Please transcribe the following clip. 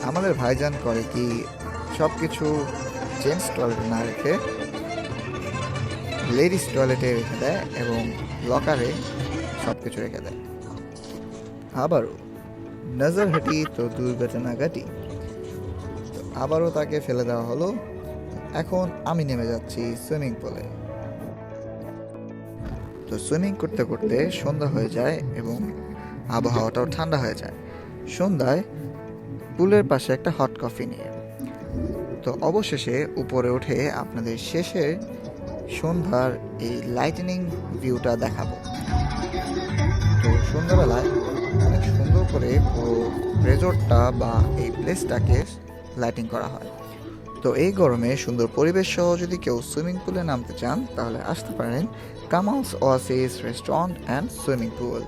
আমাদের ভাইজান করে কি, সব কিছু জেন্টস টয়লেটে না রেখে লেডিস টয়লেটে রেখে দেয় এবং লকারে সব কিছু রেখে দেয়। আবারও নজর হাঁটি তো দুর্ঘটনা ঘাটি। তো আবারও তাকে ফেলে দেওয়া হলো। এখন আমি নেমে যাচ্ছি সুইমিং পুলে। তো সুইমিং করতে করতে সন্ধ্যা হয়ে যায় এবং আবহাওয়াটাও ঠান্ডা হয়ে যায়। সন্ধ্যায় পুলের পাশে একটা হট কফি নিয়ে তো অবশেষে উপরে উঠে আপনাদের শেষে সন্ধ্যার এই লাইটনিং ভিউটা দেখাবো। তো সন্ধ্যাবেলায় অনেক সুন্দর করে পুরো রিসোর্টটা বা এই প্লেসটাকে লাইটিং করা হয়। তো এই গরমে সুন্দর পরিবেশ সহ যদি কেউ সুইমিং পুলে নামতে চান তাহলে আসতে পারেন Kamal's ওয়াসিস restaurant and swimming pool.